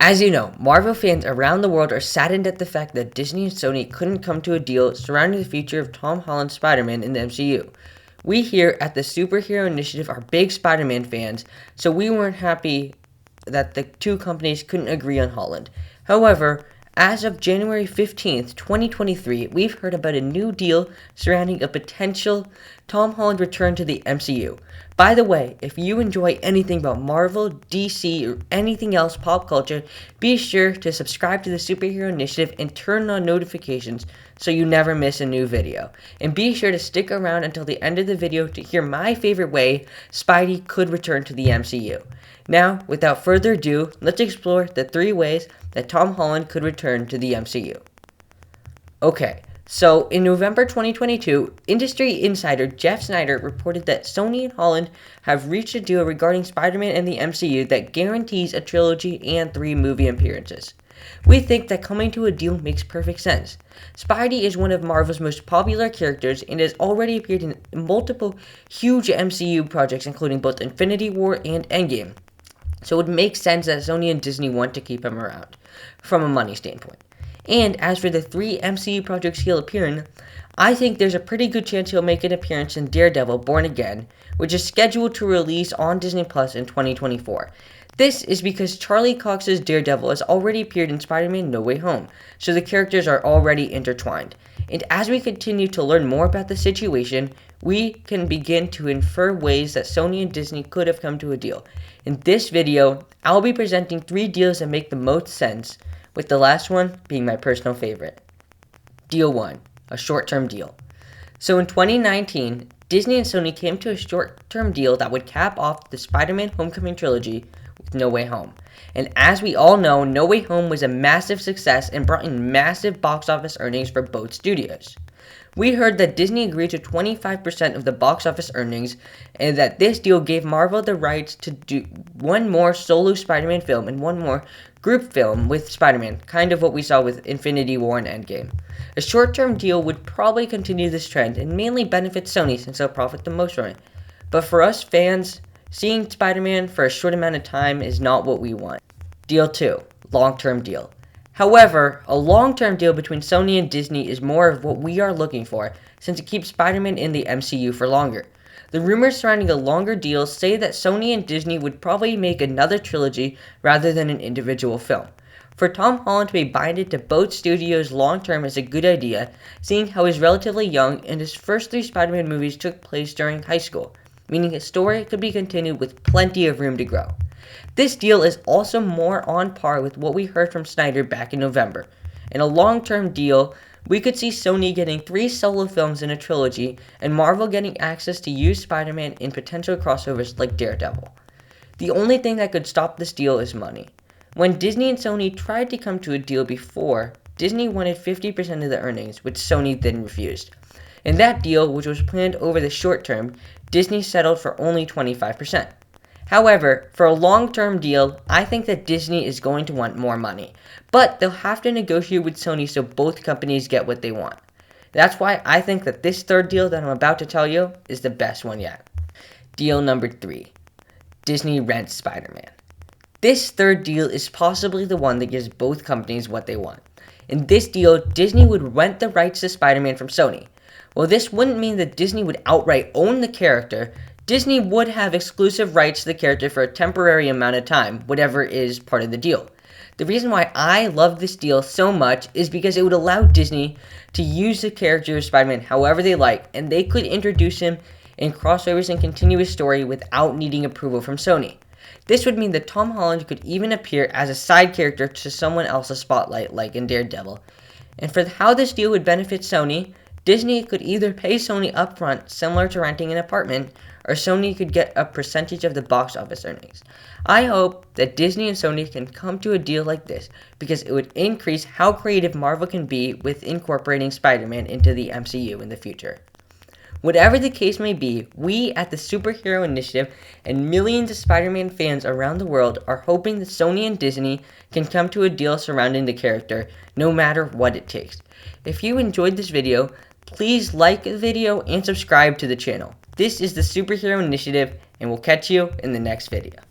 As you know, Marvel fans around the world are saddened at the fact that Disney and Sony couldn't come to a deal surrounding the future of Tom Holland's Spider-Man in the MCU. We here at the Superhero Initiative are big Spider-Man fans, so we weren't happy that the two companies couldn't agree on Holland. However, as of January 15th, 2023, we've heard about a new deal surrounding a potential Tom Holland return to the MCU. By the way, if you enjoy anything about Marvel, DC, or anything else pop culture, be sure to subscribe to the Superhero Initiative and turn on notifications so you never miss a new video. And be sure to stick around until the end of the video to hear my favorite way Spidey could return to the MCU. Now, without further ado, let's explore the 3 ways that Tom Holland could return to the MCU. Okay, so in November 2022, industry insider Jeff Snyder reported that Sony and Holland have reached a deal regarding Spider-Man and the MCU that guarantees a trilogy and 3 movie appearances. We think that coming to a deal makes perfect sense. Spidey is one of Marvel's most popular characters and has already appeared in multiple huge MCU projects including both Infinity War and Endgame. So it makes sense that Sony and Disney want to keep him around, from a money standpoint. And as for the 3 MCU projects he'll appear in, I think there's a pretty good chance he'll make an appearance in Daredevil Born Again, which is scheduled to release on Disney Plus in 2024. This is because Charlie Cox's Daredevil has already appeared in Spider-Man No Way Home, so the characters are already intertwined. And as we continue to learn more about the situation, we can begin to infer ways that Sony and Disney could have come to a deal. In this video, I'll be presenting 3 deals that make the most sense, with the last one being my personal favorite. Deal 1, a short-term deal. So in 2019, Disney and Sony came to a short-term deal that would cap off the Spider-Man Homecoming trilogy with No Way Home. And as we all know, No Way Home was a massive success and brought in massive box office earnings for both studios. We heard that Disney agreed to 25% of the box office earnings and that this deal gave Marvel the rights to do one more solo Spider-Man film and one more group film with Spider-Man, kind of what we saw with Infinity War and Endgame. A short-term deal would probably continue this trend and mainly benefit Sony since they'll profit the most from it. But for us fans, seeing Spider-Man for a short amount of time is not what we want. Deal 2, long-term deal. However, a long-term deal between Sony and Disney is more of what we are looking for, since it keeps Spider-Man in the MCU for longer. The rumors surrounding a longer deal say that Sony and Disney would probably make another trilogy rather than an individual film. For Tom Holland to be binded to both studios long-term is a good idea, seeing how he's relatively young and his first 3 Spider-Man movies took place during high school, meaning his story could be continued with plenty of room to grow. This deal is also more on par with what we heard from Snyder back in November. In a long-term deal, we could see Sony getting 3 solo films in a trilogy and Marvel getting access to use Spider-Man in potential crossovers like Daredevil. The only thing that could stop this deal is money. When Disney and Sony tried to come to a deal before, Disney wanted 50% of the earnings, which Sony then refused. In that deal, which was planned over the short term, Disney settled for only 25%. However, for a long-term deal, I think that Disney is going to want more money, but they'll have to negotiate with Sony so both companies get what they want. That's why I think that this 3rd deal that I'm about to tell you is the best one yet. Deal number 3, Disney rents Spider-Man. This 3rd deal is possibly the one that gives both companies what they want. In this deal, Disney would rent the rights to Spider-Man from Sony. While this wouldn't mean that Disney would outright own the character, Disney would have exclusive rights to the character for a temporary amount of time, whatever is part of the deal. The reason why I love this deal so much is because it would allow Disney to use the character of Spider-Man however they like, and they could introduce him in crossovers and continue his story without needing approval from Sony. This would mean that Tom Holland could even appear as a side character to someone else's spotlight, like in Daredevil. And for how this deal would benefit Sony, Disney could either pay Sony upfront, similar to renting an apartment, or Sony could get a percentage of the box office earnings. I hope that Disney and Sony can come to a deal like this because it would increase how creative Marvel can be with incorporating Spider-Man into the MCU in the future. Whatever the case may be, we at the Superhero Initiative and millions of Spider-Man fans around the world are hoping that Sony and Disney can come to a deal surrounding the character, no matter what it takes. If you enjoyed this video, please like the video and subscribe to the channel. This is the Superhero Initiative, and we'll catch you in the next video.